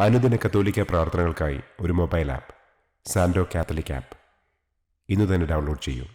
അനുദിന കത്തോലിക്ക പ്രാർത്ഥനകൾക്കായി ഒരു മൊബൈൽ ആപ്പ് സാൻഡോ കാത്തലിക് ആപ്പ് ഇന്ന് തന്നെ ഡൗൺലോഡ് ചെയ്യൂ.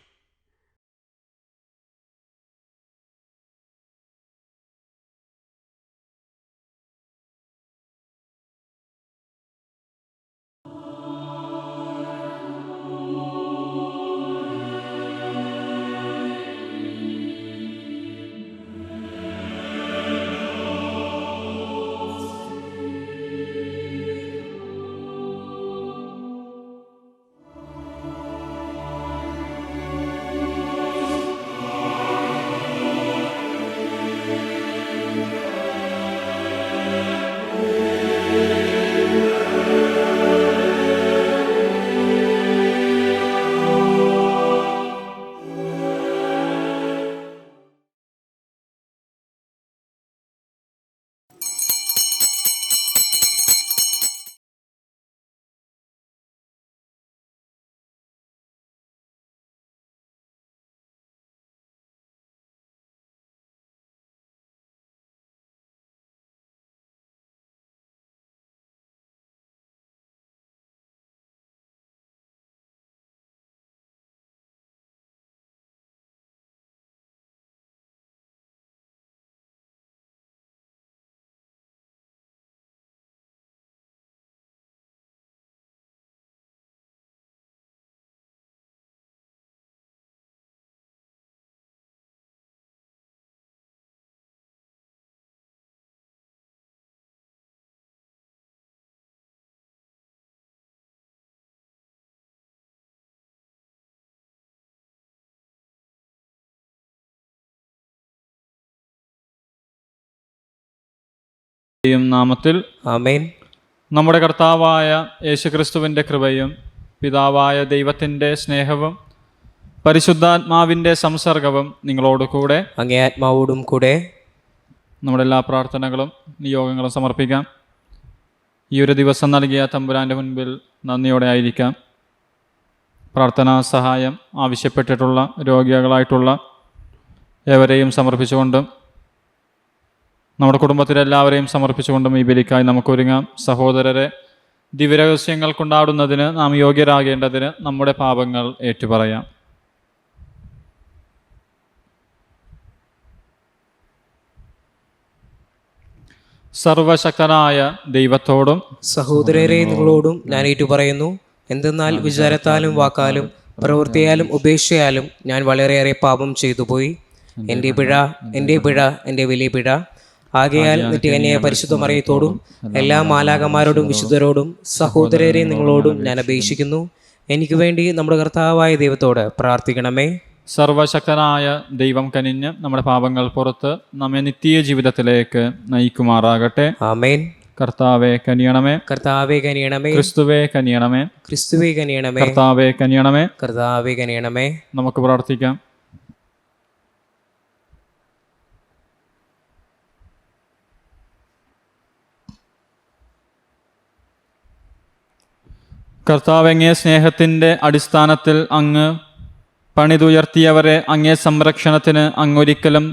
നാമത്തിൽ ആമേൻ. നമ്മുടെ കർത്താവായ യേശുക്രിസ്തുവിൻ്റെ കൃപയും പിതാവായ ദൈവത്തിൻ്റെ സ്നേഹവും പരിശുദ്ധാത്മാവിൻ്റെ സംസർഗവും നിങ്ങളോട് കൂടെ അങ്ങേ ആത്മാവോടും കൂടെ. നമ്മുടെ എല്ലാ പ്രാർത്ഥനകളും നിയോഗങ്ങളും സമർപ്പിക്കാം. ഈ ഒരു ദിവസം നൽകിയ തമ്പുരാൻ്റെ മുൻപിൽ നന്ദിയോടെ ആയിരിക്കാം. പ്രാർത്ഥനാ സഹായം ആവശ്യപ്പെട്ടിട്ടുള്ള രോഗികളായിട്ടുള്ള ഏവരെയും സമർപ്പിച്ചുകൊണ്ടും നമ്മുടെ കുടുംബത്തിലെല്ലാവരെയും സമർപ്പിച്ചുകൊണ്ടും ഈ ബലിക്കായി നമുക്കൊരുങ്ങാം. സഹോദരരെ, ദിവ്യരഹസ്യങ്ങൾ കൊണ്ടാടുന്നതിന് നാം യോഗ്യരാകേണ്ടതിന് നമ്മുടെ പാപങ്ങൾ ഏറ്റുപറയാം. സർവശക്തനായ ദൈവത്തോടും സഹോദരരെ നിങ്ങളോടും ഞാൻ ഏറ്റുപറയുന്നു. എന്തെന്നാൽ വിചാരത്താലും വാക്കാലും പ്രവൃത്തിയാലും ഉപേക്ഷയാലും ഞാൻ വളരെയേറെ പാപം ചെയ്തുപോയി. എൻ്റെ പിഴ, എൻ്റെ വലിയ പിഴ. ആകയാൽ നിത്യകന്യായ പരിശുദ്ധ മറിയത്തോടും എല്ലാ മാലാകമാരോടും വിശുദ്ധരോടും സഹോദരരെ നിങ്ങളോടും ഞാൻ അപേക്ഷിക്കുന്നു, എനിക്ക് വേണ്ടി നമ്മുടെ കർത്താവായ ദൈവത്തോട് പ്രാർത്ഥിക്കണമേ. സർവശക്തനായ ദൈവം കനിഞ്ഞ് നമ്മുടെ പാപങ്ങൾ പുറത്ത് നമ്മെ നിത്യ ജീവിതത്തിലേക്ക് നയിക്കുമാറാകട്ടെ. ആമേൻ. കർത്താവേ കനിയണമേ. കർത്താവേ കനിയണമേ. ക്രിസ്തുവേ കനിയണമേ. ക്രിസ്തുവേ കനിയണമേ. കർത്താവേ കനിയണമേ. കർത്താവേ കനിയണമേ. നമുക്ക് പ്രാർത്ഥിക്കാം. കർത്താവ്, അങ്ങേ സ്നേഹത്തിൻ്റെ അടിസ്ഥാനത്തിൽ അങ്ങ് പണിതുയർത്തിയവരെ അങ്ങേ സംരക്ഷണത്തിന് അങ്ങൊരിക്കലും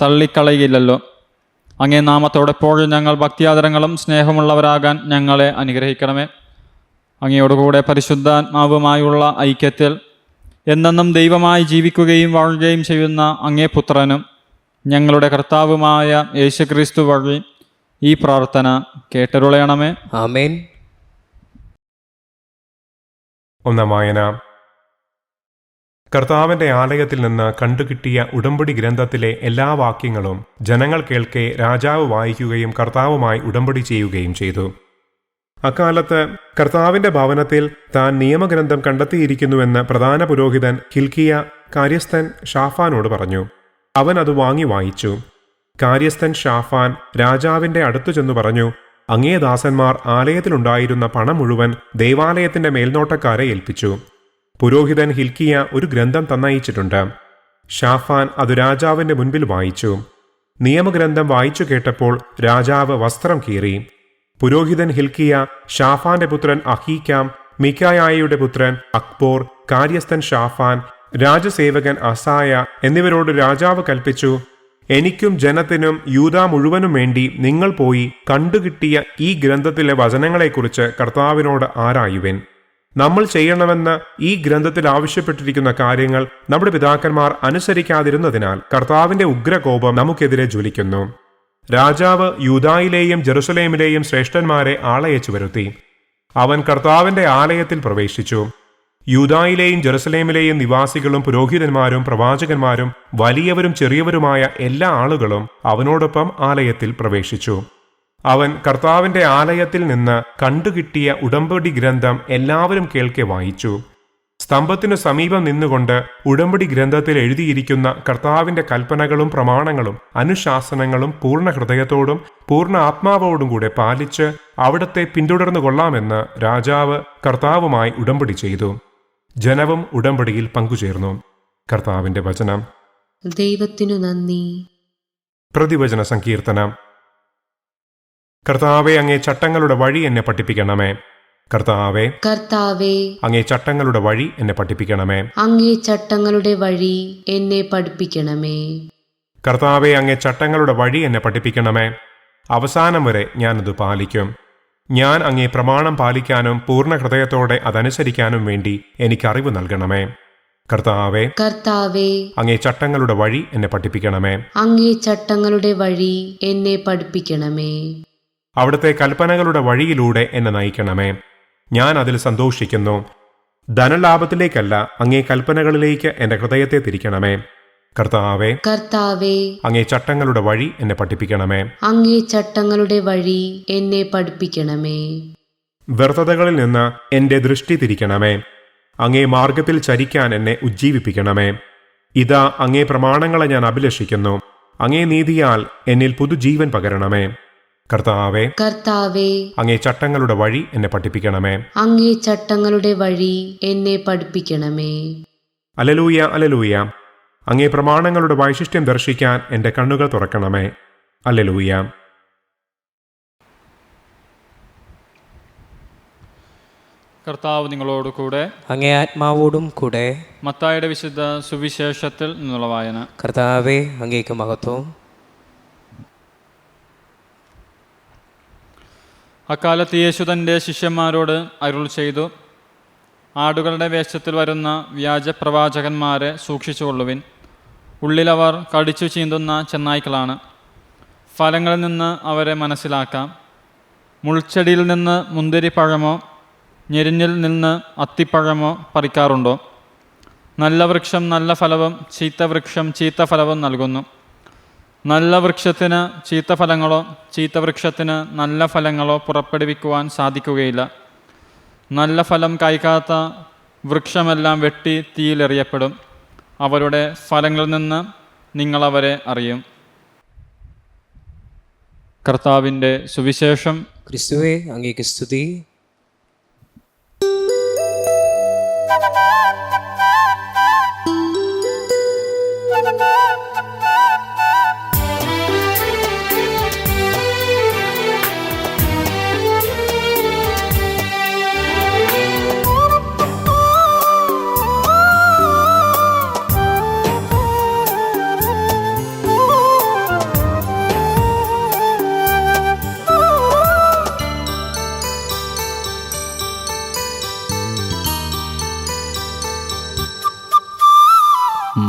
തള്ളിക്കളയില്ലല്ലോ. അങ്ങേ നാമത്തോടെപ്പോഴും ഞങ്ങൾ ഭക്തിയാദരങ്ങളും സ്നേഹമുള്ളവരാകാൻ ഞങ്ങളെ അനുഗ്രഹിക്കണമേ. അങ്ങയോടുകൂടെ പരിശുദ്ധാത്മാവുമായുള്ള ഐക്യത്തിൽ എന്നെന്നും ദൈവമായി ജീവിക്കുകയും വാഴുകയും ചെയ്യുന്ന അങ്ങേ പുത്രനും ഞങ്ങളുടെ കർത്താവുമായ യേശുക്രിസ്തു വഴി ഈ പ്രാർത്ഥന കേട്ടരുളയണമേ. ആമേൻ. ഒന്നാം വായന. കർത്താവിന്റെ ആലയത്തിൽ നിന്ന് കണ്ടുകിട്ടിയ ഉടമ്പടി ഗ്രന്ഥത്തിലെ എല്ലാ വാക്യങ്ങളും ജനങ്ങൾ കേൾക്കെ രാജാവ് വായിക്കുകയും കർത്താവുമായി ഉടമ്പടി ചെയ്യുകയും ചെയ്തു. അക്കാലത്ത് കർത്താവിന്റെ ഭവനത്തിൽ താൻ നിയമഗ്രന്ഥം കണ്ടെത്തിയിരിക്കുന്നുവെന്ന് പ്രധാന പുരോഹിതൻ ഹിൽക്കിയ കാര്യസ്ഥൻ ഷാഫാനോട് പറഞ്ഞു. അവൻ അത് വാങ്ങി വായിച്ചു. കാര്യസ്ഥൻ ഷാഫാൻ രാജാവിന്റെ അടുത്തു ചെന്നു പറഞ്ഞു, അങ്ങേ ദാസന്മാർ ആലയത്തിലുണ്ടായിരുന്ന പണം മുഴുവൻ ദൈവാലയത്തിന്റെ മേൽനോട്ടക്കാരെ ഏൽപ്പിച്ചു. പുരോഹിതൻ ഹിൽക്കിയ ഒരു ഗ്രന്ഥം തന്നയിച്ചിട്ടുണ്ട്. ഷാഫാൻ അത് രാജാവിന്റെ മുൻപിൽ വായിച്ചു. നിയമഗ്രന്ഥം വായിച്ചു കേട്ടപ്പോൾ രാജാവ് വസ്ത്രം കീറി. പുരോഹിതൻ ഹിൽക്കിയ ഷാഫാന്റെ പുത്രൻ അഹീക്കാം, മിക്കായായുടെ പുത്രൻ അക്ബോർ, കാര്യസ്ഥൻ ഷാഫാൻ, രാജസേവകൻ അസായ എന്നിവരോട് രാജാവ് കൽപ്പിച്ചു, എനിക്കും ജനത്തിനും യൂദാ മുഴുവനും വേണ്ടി നിങ്ങൾ പോയി കണ്ടുകിട്ടിയ ഈ ഗ്രന്ഥത്തിലെ വചനങ്ങളെക്കുറിച്ച് കർത്താവിനോട് ആരായുവിൻ. നമ്മൾ ചെയ്യണമെന്ന് ഈ ഗ്രന്ഥത്തിൽ ആവശ്യപ്പെട്ടിരിക്കുന്ന കാര്യങ്ങൾ നമ്മുടെ പിതാക്കന്മാർ അനുസരിക്കാതിരുന്നതിനാൽ കർത്താവിന്റെ ഉഗ്രകോപം നമുക്കെതിരെ ജ്വലിക്കുന്നു. രാജാവ് യൂദായിലെയും ജെറുസലേമിലെയും ശ്രേഷ്ഠന്മാരെ ആളയച്ചു വരുത്തി. അവൻ കർത്താവിന്റെ ആലയത്തിൽ പ്രവേശിച്ചു. യൂദായിലെയും ജെറുസലേമിലെയും നിവാസികളും പുരോഹിതന്മാരും പ്രവാചകന്മാരും വലിയവരും ചെറിയവരുമായ എല്ലാ ആളുകളും അവനോടൊപ്പം ആലയത്തിൽ പ്രവേശിച്ചു. അവൻ കർത്താവിന്റെ ആലയത്തിൽ നിന്ന് കണ്ടുകിട്ടിയ ഉടമ്പടി ഗ്രന്ഥം എല്ലാവരും കേൾക്കെ വായിച്ചു. സ്തംഭത്തിനു സമീപം നിന്നുകൊണ്ട് ഉടമ്പടി ഗ്രന്ഥത്തിൽ എഴുതിയിരിക്കുന്ന കർത്താവിന്റെ കൽപ്പനകളും പ്രമാണങ്ങളും അനുശാസനങ്ങളും പൂർണ്ണ ഹൃദയത്തോടും പൂർണ്ണ ആത്മാവോടും കൂടെ പാലിച്ച് അവിടത്തെ പിന്തുടർന്നു കൊള്ളാമെന്ന് രാജാവ് കർത്താവുമായി ഉടമ്പടി ചെയ്തു. ജനവും ഉടമ്പടിയിൽ പങ്കുചേർന്നു. കർത്താവിന്റെ വചനം. ദൈവത്തിനു നന്ദി. പ്രതിവചന സങ്കീർത്തനം. കർത്താവെ, അങ്ങേ ചട്ടങ്ങളുടെ വഴി എന്നെ പഠിപ്പിക്കണമേ. കർത്താവെ, കർത്താവേ, അങ്ങേ ചട്ടങ്ങളുടെ വഴി എന്നെ പഠിപ്പിക്കണമേ. അങ്ങേ ചട്ടങ്ങളുടെ വഴി എന്നെ പഠിപ്പിക്കണമേ. കർത്താവെ, അങ്ങേ ചട്ടങ്ങളുടെ വഴി എന്നെ പഠിപ്പിക്കണമേ. അവസാനം വരെ ഞാനത് പാലിക്കും. ഞാൻ അങ്ങേ പ്രമാണം പാലിക്കാനും പൂർണ്ണ ഹൃദയത്തോടെ അതനുസരിക്കാനും വേണ്ടി എനിക്ക് അറിവ് നൽകണമേ. കർത്താവെ, കർത്താവേ, അങ്ങേ ചട്ടങ്ങളുടെ വഴി എന്നെ പഠിപ്പിക്കണമേ. അങ്ങേ ചട്ടങ്ങളുടെ വഴി എന്നെ പഠിപ്പിക്കണമേ. അവിടുത്തെ കൽപ്പനകളുടെ വഴിയിലൂടെ എന്നെ നയിക്കണമേ. ഞാൻ അതിൽ സന്തോഷിക്കുന്നു. ധനലാഭത്തിലേക്കല്ല, അങ്ങേ കൽപ്പനകളിലേക്ക് എന്റെ ഹൃദയത്തെ തിരിക്കണമേ. കർത്താവെ, കർത്താവേ, അങ്ങേ ചട്ടങ്ങളുടെ വഴി എന്നെ പഠിപ്പിക്കണമേ. അങ്ങേ ചട്ടങ്ങളുടെ വഴി എന്നെ പഠിപ്പിക്കണമേ. വ്യർത്ഥതകളിൽ നിന്ന് എന്റെ ദൃഷ്ടി തിരിക്കണമേ. അങ്ങേ മാർഗത്തിൽ ചരിക്കാൻ എന്നെ ഉജ്ജീവിപ്പിക്കണമേ. ഇതാ, അങ്ങേ പ്രമാണങ്ങളെ ഞാൻ അഭിലഷിക്കുന്നു. അങ്ങേ നീതിയാൽ എന്നിൽ പുതുജീവൻ പകരണമേ. കർത്താവെ, കർത്താവേ, അങ്ങേ ചട്ടങ്ങളുടെ വഴി എന്നെ പഠിപ്പിക്കണമേ. അങ്ങേ ചട്ടങ്ങളുടെ വഴി എന്നെ പഠിപ്പിക്കണമേ. Hallelujah, hallelujah. അങ്ങേ പ്രമാണങ്ങളുടെ വൈശിഷ്ട്യം ദർശിക്കാൻ എന്റെ കണ്ണുകൾ തുറക്കണമേ. അലലൂയ. കർത്താവ് നിങ്ങളോട് കൂടെ. അങ്ങേ ആത്മാവോടും കൂടെ. മത്തായിയുടെ വിശുദ്ധ സുവിശേഷത്തിൽ നിന്നുള്ള വായന. കർത്താവേ, അങ്ങേക്ക് മഹത്വം. അക്കാലത്ത് യേശു തൻ്റെ ശിഷ്യന്മാരോട് അരുൾ ചെയ്തു, ആടുകളുടെ വേഷത്തിൽ വരുന്ന വ്യാജപ്രവാചകന്മാരെ സൂക്ഷിച്ചുകൊള്ളുവിൻ. ഉള്ളിലവർ കടിച്ചു ചീന്തുന്ന ചെന്നായ്ക്കളാണ്. ഫലങ്ങളിൽ നിന്ന് അവരെ മനസ്സിലാക്കാം. മുൾച്ചെടിയിൽ നിന്ന് മുന്തിരിപ്പഴമോ ഞെരിഞ്ഞിൽ നിന്ന് അത്തിപ്പഴമോ പറിക്കാറുണ്ടോ? നല്ല വൃക്ഷം നല്ല ഫലവും ചീത്ത വൃക്ഷം ചീത്ത ഫലവും നൽകുന്നു. നല്ല വൃക്ഷത്തിന് ചീത്ത ഫലങ്ങളോ ചീത്ത വൃക്ഷത്തിന് നല്ല ഫലങ്ങളോ പുറപ്പെടുവിക്കുവാൻ സാധിക്കുകയില്ല. നല്ല ഫലം കായ്ക്കാത്ത വൃക്ഷമെല്ലാം വെട്ടി തീയിലെറിയപ്പെടും. അവരുടെ ഫലങ്ങളിൽ നിന്ന് നിങ്ങളവരെ അറിയും. കർത്താവിൻ്റെ സുവിശേഷം. ക്രിസ്തുവേ, അങ്ങേക്ക് സ്തുതി.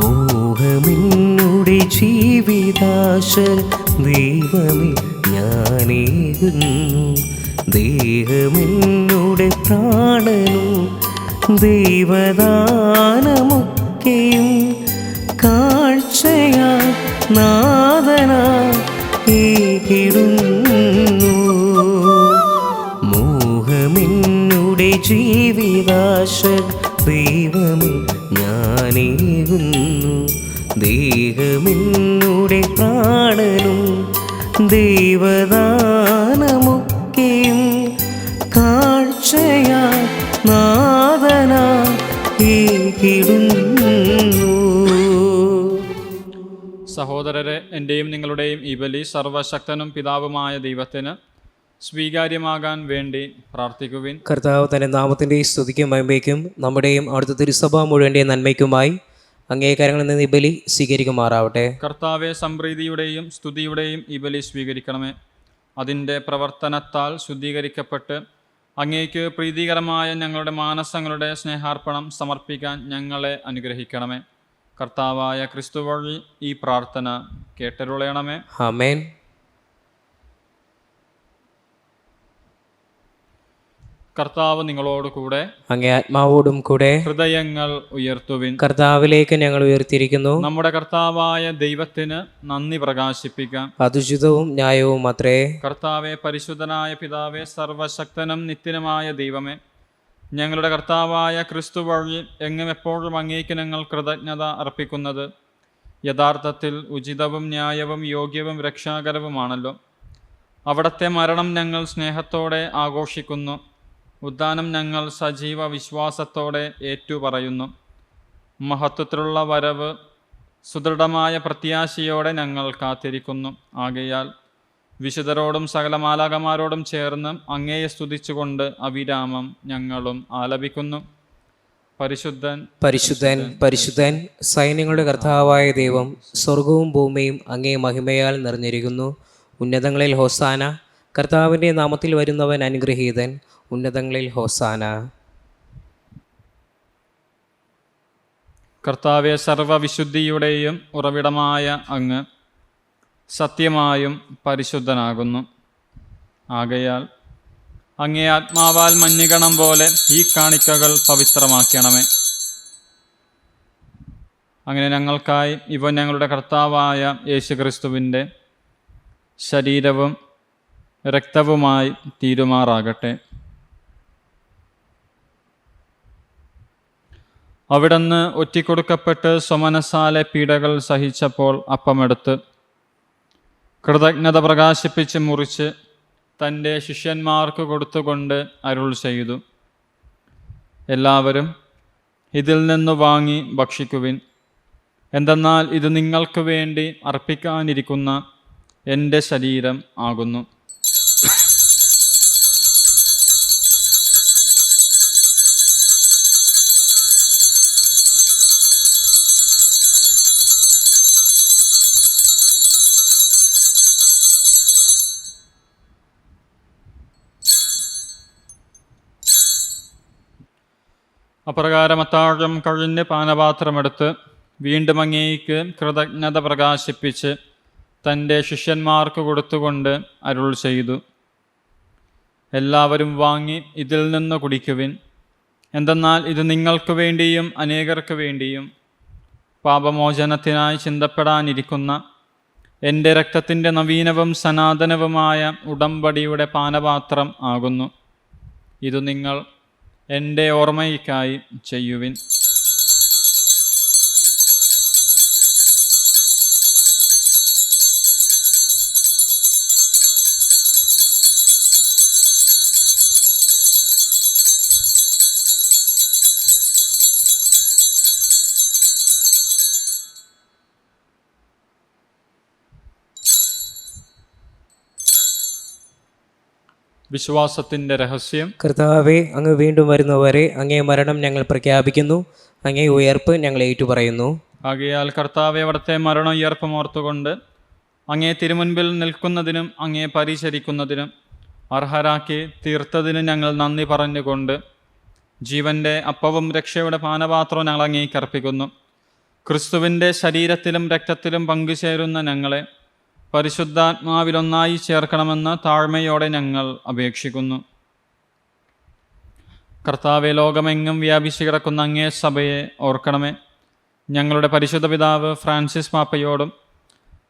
മോഹമെന്നുടെ ജീവിതാശ ദൈവമേ ഞാനേകുന്നു. ദേഹമെന്നുടെ പ്രാണനും ദൈവദാനമൊക്കെയും കാഴ്ചയാ നാദനാ ഏകിടുന്നു. മോഹമെന്നുടെ ജീവിതാശ ദൈവമേ ഞാനേകുന്നു. ദേഹമെന്നുടെ പ്രാണനും ദൈവദാനമൊക്കെയും കാഴ്ചയാ നാദനാ ഏകിടുന്നു. സഹോദരരെ, എൻ്റെയും നിങ്ങളുടെയും ഈ ബലി സർവശക്തനും പിതാവുമായ ദൈവത്തിന് സ്വീകാര്യമാകാൻ വേണ്ടി പ്രാർത്ഥിക്കുവിൻ. കർത്താവ് തൻ്റെ നാമത്തിൻ്റെ സ്തുതിക്കും മഹിമയ്ക്കും നമ്മുടെയും അവിടുത്തെ തിരുസഭ മുഴുവൻ്റെ നന്മയ്ക്കുമായി അംഗീകാരങ്ങളിൽ നിന്ന് ഈ ബലി സ്വീകരിക്കുമാറാവട്ടെ. കർത്താവെ, സംപ്രീതിയുടെയും സ്തുതിയുടെയും ഈ ബലി സ്വീകരിക്കണമേ. അതിൻ്റെ പ്രവർത്തനത്താൽ ശുദ്ധീകരിക്കപ്പെട്ട് അങ്ങേക്ക് പ്രീതികരമായ ഞങ്ങളുടെ മാനസങ്ങളുടെ സ്നേഹാർപ്പണം സമർപ്പിക്കാൻ ഞങ്ങളെ അനുഗ്രഹിക്കണമേ. കർത്താവായ ക്രിസ്തു വഴി ഈ പ്രാർത്ഥന കേട്ടരുളയണമേ. ആമേൻ. കർത്താവ് നിങ്ങളോട് കൂടെ, അങ്ങേ ആത്മാവോടും കൂടെ. ഹൃദയങ്ങൾ ഉയർത്തുവിൻ. കർത്താവിലേക്ക് ഞങ്ങൾ ഉയർത്തിയിരിക്കുന്നു. നമ്മുടെ കർത്താവായ ദൈവത്തിന് നന്ദി പ്രകാശിപ്പിക്കാം. അതുചിതവും ന്യായവും അത്രേ. കർത്താവെ, പരിശുദ്ധനായ പിതാവേ, സർവശക്തനും നിത്യനുമായ ദൈവമേ, ഞങ്ങളുടെ കർത്താവായ ക്രിസ്തു വഴി എങ്ങും എപ്പോഴും അങ്ങേക്ക് ഞങ്ങൾ കൃതജ്ഞത അർപ്പിക്കുന്നത് യഥാർത്ഥത്തിൽ ഉചിതവും ന്യായവും യോഗ്യവും രക്ഷാകരവുമാണല്ലോ. അവിടുത്തെ മരണം ഞങ്ങൾ സ്നേഹത്തോടെ ആഘോഷിക്കുന്നു. ഉദ്ധാനം ഞങ്ങൾ സജീവ വിശ്വാസത്തോടെ ഏറ്റുപറയുന്നു. മഹത്വത്തിലുള്ള വരവ് സുദൃഢമായ പ്രത്യാശയോടെ ഞങ്ങൾ കാത്തിരിക്കുന്നു. ആകയാൽ വിശുദ്ധരോടും സകല മാലാഖമാരോടും ചേർന്ന് അങ്ങയെ സ്തുതിച്ചുകൊണ്ട് അവിരാമം ഞങ്ങളും ആലപിക്കുന്നു. പരിശുദ്ധൻ, പരിശുദ്ധൻ, പരിശുദ്ധൻ, സൈന്യങ്ങളുടെ കർത്താവായ ദൈവം, സ്വർഗവും ഭൂമിയും അങ്ങേ മഹിമയാൽ നിറഞ്ഞിരിക്കുന്നു. ഉന്നതങ്ങളിൽ ഹോസാന. കർത്താവിൻ്റെ നാമത്തിൽ വരുന്നവൻ അനുഗ്രഹീതൻ. ഉന്നതങ്ങളിൽ ഹോസാന. കർത്താവെ, സർവവിശുദ്ധിയുടെയും ഉറവിടമായ അങ്ങ് സത്യമായും പരിശുദ്ധനാകുന്നു. ആകയാൽ അങ്ങേ ആത്മാവാൽ മഞ്ഞുകണം പോലെ ഈ കാണിക്കകൾ പവിത്രമാക്കണമേ. അങ്ങനെ ഞങ്ങൾക്കായി ഇവ ഞങ്ങളുടെ കർത്താവായ യേശുക്രിസ്തുവിൻ്റെ ശരീരവും രക്തവുമായി തീരുമാറാകട്ടെ. അവിടുന്ന് ഒറ്റിക്കൊടുക്കപ്പെട്ട് സ്വമനസാലെ പീഡകൾ സഹിച്ചപ്പോൾ അപ്പമെടുത്ത് കൃതജ്ഞത പ്രകാശിപ്പിച്ച് മുറിച്ച് തൻ്റെ ശിഷ്യന്മാർക്ക് കൊടുത്തുകൊണ്ട് അരുൾ ചെയ്തു, എല്ലാവരും ഇതിൽ നിന്ന് വാങ്ങി ഭക്ഷിക്കുവിൻ. എന്തെന്നാൽ ഇത് നിങ്ങൾക്ക് വേണ്ടി അർപ്പിക്കാനിരിക്കുന്ന എൻ്റെ ശരീരം ആകുന്നു. അപ്രകാരം അത്താഴം കഴിഞ്ഞ് പാനപാത്രമെടുത്ത് വീണ്ടും അങ്ങേക്ക് കൃതജ്ഞത പ്രകാശിപ്പിച്ച് തൻ്റെ ശിഷ്യന്മാർക്ക് കൊടുത്തുകൊണ്ട് അരുൾ ചെയ്തു, എല്ലാവരും വാങ്ങി ഇതിൽ നിന്ന് കുടിക്കുവിൻ. എന്തെന്നാൽ ഇത് നിങ്ങൾക്ക് വേണ്ടിയും അനേകർക്ക് വേണ്ടിയും പാപമോചനത്തിനായി ചിന്തപ്പെടാനിരിക്കുന്ന എൻ്റെ രക്തത്തിൻ്റെ നവീനവും സനാതനവുമായ ഉടമ്പടിയുടെ പാനപാത്രം ആകുന്നു. ഇത് നിങ്ങൾ എൻ്റെ ഓർമ്മയ്ക്കായി ചെയ്യുവിൻ. വിശ്വാസത്തിൻ്റെ രഹസ്യം. കർത്താവെ, അങ്ങ് വീണ്ടും വരുന്നവരെ അങ്ങേ മരണം ഞങ്ങൾ പ്രഖ്യാപിക്കുന്നു. അങ്ങേ ഉയർപ്പ് ഞങ്ങൾ ഏറ്റുപറയുന്നു. ആകയാൽ കർത്താവെ, അവിടുത്തെ മരണം ഉയർപ്പും ഓർത്തുകൊണ്ട് അങ്ങേ തിരുമുൻപിൽ നിൽക്കുന്നതിനും അങ്ങേ പരിചരിക്കുന്നതിനും അർഹരാക്കി തീർത്തതിന് ഞങ്ങൾ നന്ദി പറഞ്ഞുകൊണ്ട് ജീവൻ്റെ അപ്പവും രക്ഷയുടെ പാനപാത്രവും ഞങ്ങൾ അങ്ങേക്ക് അർപ്പിക്കുന്നു. ക്രിസ്തുവിൻ്റെ ശരീരത്തിലും രക്തത്തിലും പങ്കുചേരുന്ന ഞങ്ങളെ പരിശുദ്ധാത്മാവിലൊന്നായി ചേർക്കണമെന്ന് താഴ്മയോടെ ഞങ്ങൾ അപേക്ഷിക്കുന്നു. കർത്താവെ, ലോകമെങ്ങും വ്യാപിച്ചു കിടക്കുന്ന അങ്ങേ സഭയെ ഓർക്കണമേ. ഞങ്ങളുടെ പരിശുദ്ധ പിതാവ് ഫ്രാൻസിസ് പാപ്പയോടും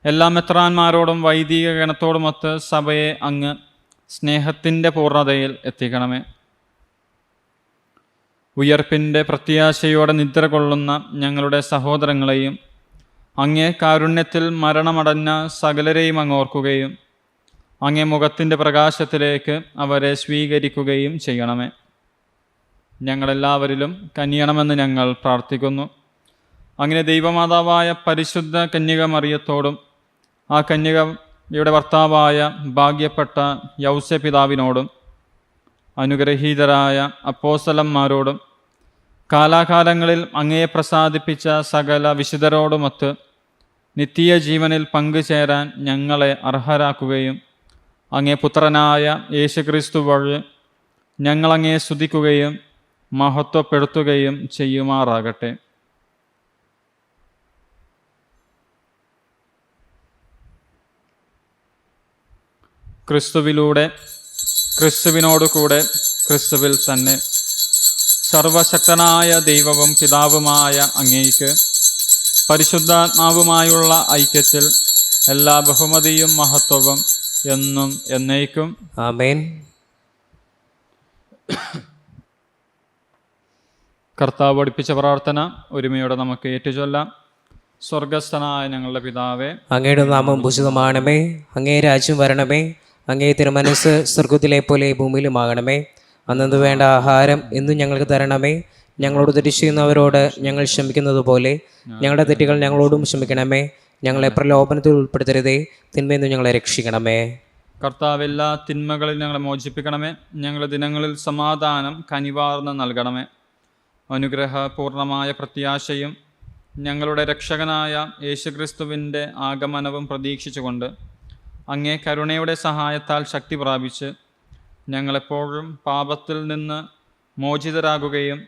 എല്ലാ മെത്രാന്മാരോടും വൈദിക ഗണത്തോടുമൊത്ത് സഭയെ അങ്ങ് സ്നേഹത്തിൻ്റെ പൂർണ്ണതയിൽ എത്തിക്കണമേ. ഉയർപ്പിൻ്റെ പ്രത്യാശയോടെ നിദ്ര കൊള്ളുന്ന ഞങ്ങളുടെ സഹോദരങ്ങളെയും അങ്ങേ കാരുണ്യത്തിൽ മരണമടഞ്ഞ സകലരെയും അങ്ങ് ഓർക്കുകയും അങ്ങേ മുഖത്തിൻ്റെ പ്രകാശത്തിലേക്ക് അവരെ സ്വീകരിക്കുകയും ചെയ്യണമേ. ഞങ്ങളെല്ലാവരിലും കനിയണമെന്ന് ഞങ്ങൾ പ്രാർത്ഥിക്കുന്നു. അങ്ങനെ ദൈവമാതാവായ പരിശുദ്ധ കന്യക മറിയത്തോടും ആ കന്യകയുടെ ഭർത്താവായ ഭാഗ്യപ്പെട്ട യൗസേപ്പിതാവിനോടും അനുഗ്രഹീതരായ അപ്പോസ്തലന്മാരോടും കാലാകാലങ്ങളിൽ അങ്ങയെ പ്രസാദിപ്പിച്ച സകല വിശുദ്ധരോടുമൊത്ത് നിത്യ ജീവനിൽ പങ്കുചേരാൻ ഞങ്ങളെ അർഹരാക്കുകയും അങ്ങേ പുത്രനായ യേശുക്രിസ്തു വഴി ഞങ്ങളങ്ങയെ സ്തുതിക്കുകയും മഹത്വപ്പെടുത്തുകയും ചെയ്യുമാറാകട്ടെ. ക്രിസ്തുവിലൂടെ, ക്രിസ്തുവിനോടുകൂടെ, ക്രിസ്തുവിൽ തന്നെ സർവശക്തനായ ദൈവവും പിതാവുമായ അങ്ങേയ്ക്ക് പരിശുദ്ധാത്മാവുമായുള്ള ഐക്യത്തിൽ എല്ലാ ബഹുമതിയും മഹത്വവും എന്നും എന്നേക്കും ആമേൻ. കർത്താവ് പഠിപ്പിച്ച പ്രാർത്ഥന ഒരുമയോടെ നമുക്ക് ഏറ്റുചൊല്ലാം. സ്വർഗസ്ഥനായ ഞങ്ങളുടെ പിതാവേ, അങ്ങയുടെ നാമം ഭൂഷിതമാണമേ, അങ്ങേ രാജ്യം വരണമേ, അങ്ങേ തിരുമനസ്സ് സ്വർഗത്തിലെ പോലെ ഭൂമിയിലുമാകണമേ. അന്നു വേണ്ട ആഹാരം എന്നും ഞങ്ങൾക്ക് തരണമേ. ഞങ്ങളോട് തെറ്റ് ചെയ്യുന്നവരോട് ഞങ്ങൾ ക്ഷമിക്കുന്നത് പോലെ ഞങ്ങളുടെ തെറ്റുകൾ ഞങ്ങളോടും ക്ഷമിക്കണമേ. ഞങ്ങളെ പ്രലോഭനത്തിൽ ഉൾപ്പെടുത്തരുതേ, തിന്മയെന്ന് ഞങ്ങളെ രക്ഷിക്കണമേ. കർത്താവ് എല്ലാ തിന്മകളിൽ ഞങ്ങളെ മോചിപ്പിക്കണമേ. ഞങ്ങളുടെ ദിനങ്ങളിൽ സമാധാനം കനിവാർന്ന് നൽകണമേ. അനുഗ്രഹപൂർണമായ പ്രത്യാശയും ഞങ്ങളുടെ രക്ഷകനായ യേശുക്രിസ്തുവിൻ്റെ ആഗമനവും പ്രതീക്ഷിച്ചുകൊണ്ട് അങ്ങേ കരുണയുടെ സഹായത്താൽ ശക്തി പ്രാപിച്ച് ഞങ്ങളെപ്പോഴും പാപത്തിൽ നിന്ന് മോചിതരാകുകയും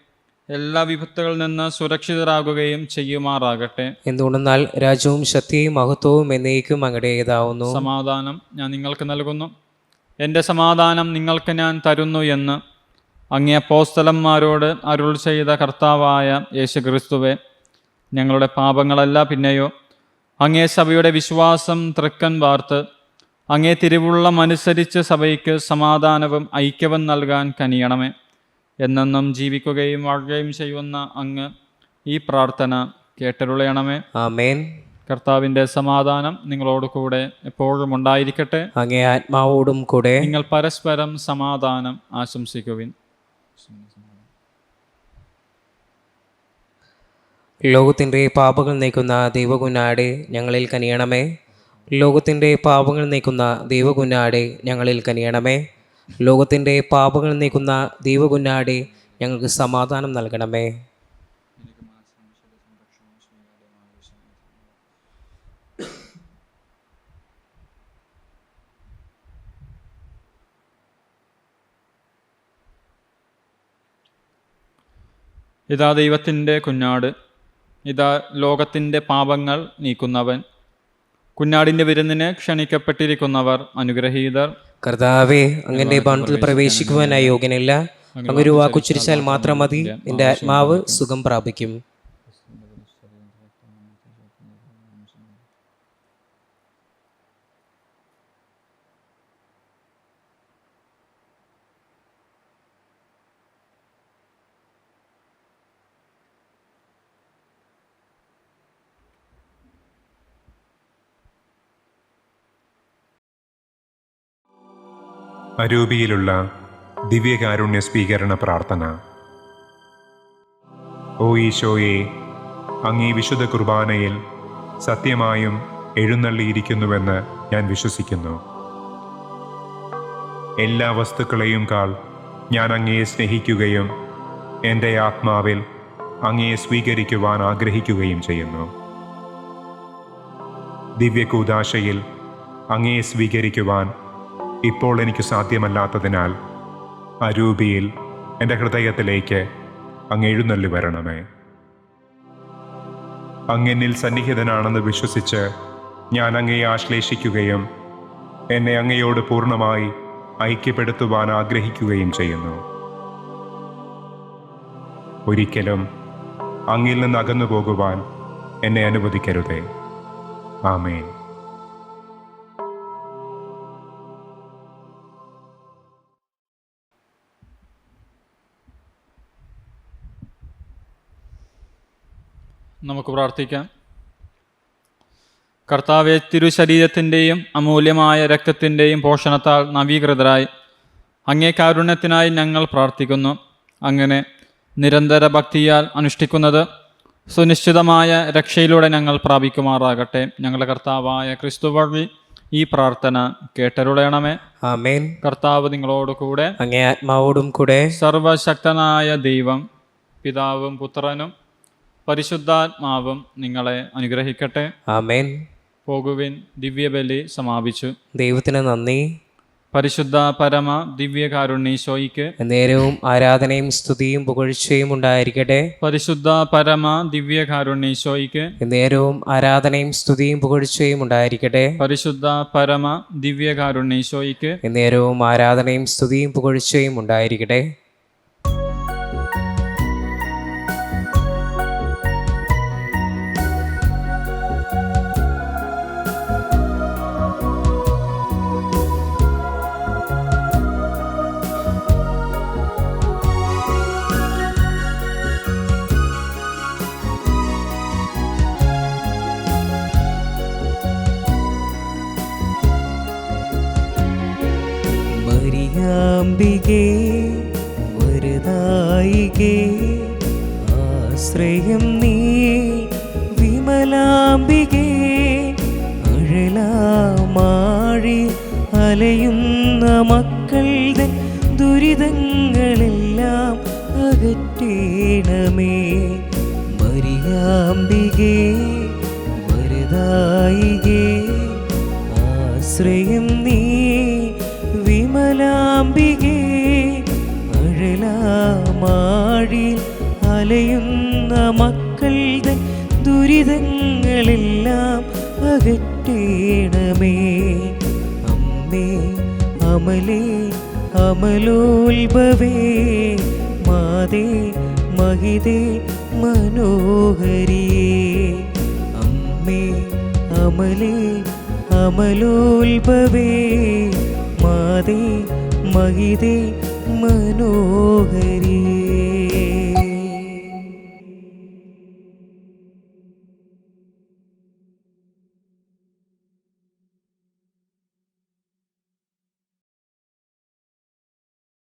എല്ലാ വിപത്തുകളിൽ നിന്ന് സുരക്ഷിതരാകുകയും ചെയ്യുമാറാകട്ടെ. എന്തുകൊണ്ടെന്നാൽ രാജ്യവും ശക്തിയും മഹത്വവും എന്നേക്കും അങ്ങയുടേതാവുന്നു. സമാധാനം ഞാൻ നിങ്ങൾക്ക് നൽകുന്നു, എൻ്റെ സമാധാനം നിങ്ങൾക്ക് ഞാൻ തരുന്നു എന്ന് അങ്ങേ അപ്പോസ്തലന്മാരോട് അരുൾ ചെയ്ത കർത്താവായ യേശുക്രിസ്തുവേ, ഞങ്ങളുടെ പാപങ്ങളല്ല പിന്നെയോ അങ്ങേ സഭയുടെ വിശ്വാസം തൃക്കൻ വാർത്ത് അങ്ങേ തിരുവുള്ളമനുസരിച്ച് സഭയ്ക്ക് സമാധാനവും ഐക്യവും നൽകാൻ കനിയണമേ. എന്നെന്നും ജീവിക്കുകയും വാഴുകയും ചെയ്യുന്ന അങ്ങ് ഈ പ്രാർത്ഥന കേട്ടരുളയണമേ. ആമേൻ. കർത്താവിൻ്റെ സമാധാനം നിങ്ങളോട് കൂടെ എപ്പോഴും ഉണ്ടായിരിക്കട്ടെ. അങ്ങേ ആത്മാവോടും കൂടെ. നിങ്ങൾ പരസ്പരം സമാധാനം ആശംസിക്കുവിൻ. ലോകത്തിൻ്റെ പാപങ്ങൾ നീക്കുന്ന ദൈവകുഞ്ഞാടെ ഞങ്ങളിൽ കനിയണമേ. ലോകത്തിൻ്റെ പാപങ്ങൾ നീക്കുന്ന ദൈവകുഞ്ഞാടെ ഞങ്ങളിൽ കനിയണമേ. ലോകത്തിൻ്റെ പാപങ്ങൾ നീക്കുന്ന ദൈവകുഞ്ഞാടെ ഞങ്ങൾക്ക് സമാധാനം നൽകണമേ. ഇതാ ദൈവത്തിൻ്റെ കുഞ്ഞാട്, ഇതാ ലോകത്തിൻ്റെ പാപങ്ങൾ നീക്കുന്നവൻ. കുഞ്ഞാടിൻ്റെ വിരുന്നിന് ക്ഷണിക്കപ്പെട്ടിരിക്കുന്നവർ അനുഗ്രഹീതർ. കർത്താവേ, അങ്ങന്റെ ഭവനത്തിൽ പ്രവേശിക്കുവാൻ അയോഗ്യനില്ല. അങ്ങൊരു വാക്കുച്ചരിച്ചാൽ മാത്രം മതി, എൻ്റെ ആത്മാവ് സുഖം പ്രാപിക്കും. അരൂപിയിലുള്ള ദിവ്യകാരുണ്യ സ്വീകരണ പ്രാർത്ഥന. ഓ ഈശോയെ, അങ്ങീ വിശുദ്ധ കുർബാനയിൽ സത്യമായും എഴുന്നള്ളിയിരിക്കുന്നുവെന്ന് ഞാൻ വിശ്വസിക്കുന്നു. എല്ലാ വസ്തുക്കളെയും കാൾ ഞാൻ അങ്ങയെ സ്നേഹിക്കുകയും എൻ്റെ ആത്മാവിൽ അങ്ങയെ സ്വീകരിക്കുവാൻ ആഗ്രഹിക്കുകയും ചെയ്യുന്നു. ദിവ്യകൂദാശയിൽ അങ്ങയെ സ്വീകരിക്കുവാൻ ഇപ്പോൾ എനിക്ക് സാധ്യമല്ലാത്തതിനാൽ അരൂപിയിൽ എൻ്റെ ഹൃദയത്തിലേക്ക് അങ്ങ് എഴുന്നള്ളി വരണമേ. അങ്ങെന്നിൽ സന്നിഹിതനാണെന്ന് വിശ്വസിച്ച് ഞാൻ അങ്ങയെ ആശ്ലേഷിക്കുകയും എന്നെ അങ്ങയോട് പൂർണ്ണമായി ഐക്യപ്പെടുത്തുവാൻ ആഗ്രഹിക്കുകയും ചെയ്യുന്നു. ഒരിക്കലും അങ്ങിൽ നിന്ന് അകന്നു പോകുവാൻ എന്നെ അനുവദിക്കരുതേ. ആമേൻ. നമുക്ക് പ്രാർത്ഥിക്കാം. കർത്താവെ, തിരുശരീരത്തിൻ്റെയും അമൂല്യമായ രക്തത്തിൻ്റെയും പോഷണത്താൽ നവീകൃതരായി അങ്ങേ കാരുണ്യത്തിനായി ഞങ്ങൾ പ്രാർത്ഥിക്കുന്നു. അങ്ങനെ നിരന്തര ഭക്തിയാൽ അനുഷ്ഠിക്കുന്നത് സുനിശ്ചിതമായ രക്ഷയിലൂടെ ഞങ്ങൾ പ്രാപിക്കുമാറാകട്ടെ. ഞങ്ങളുടെ കർത്താവായ ക്രിസ്തു വഴി ഈ പ്രാർത്ഥന കേട്ടരുളയണമേ. ആമേൻ. കർത്താവ് നിങ്ങളോട് കൂടെ. അങ്ങേ ആത്മാവോടും കൂടെ. സർവശക്തനായ ദൈവം പിതാവും പുത്രനും പരിശുദ്ധാത്മാവും നിങ്ങളെ അനുഗ്രഹിക്കട്ടെ. ആമേൻ. പോകുവിൻ, ദിവ്യബലി സമാപിച്ചു. ദൈവത്തിന് നന്ദി. പരിശുദ്ധ പരമ ദിവ്യകാരുണ്യീശോയ്ക്ക് നേരവും ആരാധനയും സ്തുതിയും പുകഴ്ചയും ഉണ്ടായിരിക്കട്ടെ. പരിശുദ്ധ പരമ ദിവ്യകാരുണ്യീശോയ്ക്ക് നേരവും ആരാധനയും സ്തുതിയും പുകഴ്ചയും ഉണ്ടായിരിക്കട്ടെ. പരിശുദ്ധ പരമ ദിവ്യകാരുണ്യീശോയ്ക്ക് നേരവും ആരാധനയും സ്തുതിയും പുകഴ്ചയും ഉണ്ടായിരിക്കട്ടെ. മരിയാമ്പികേ വരദായികേ ആശ്രയം നീ, വിമലാംബികേ അഴലാമാഴി അലയുന്ന മക്കളുടെ ദുരിതങ്ങളെല്ലാം അകറ്റേണമേ. മരിയാമ്പികേ വരദായികേ ആശ്രയം നീ, വിമലാംബികേ അഴലാമാഴി അലയുന്ന മക്കളുടെ ദുരിതങ്ങളെല്ലാം അകറ്റേണമേ. അമ്മേ അമലേ അമലോത്ഭവേ മാതേ മഹിതേ മനോഹരിയേ. അമ്മേ അമലേ അമലോത്ഭവേ മാതേ മഹിതേ മനോഹരിയേ.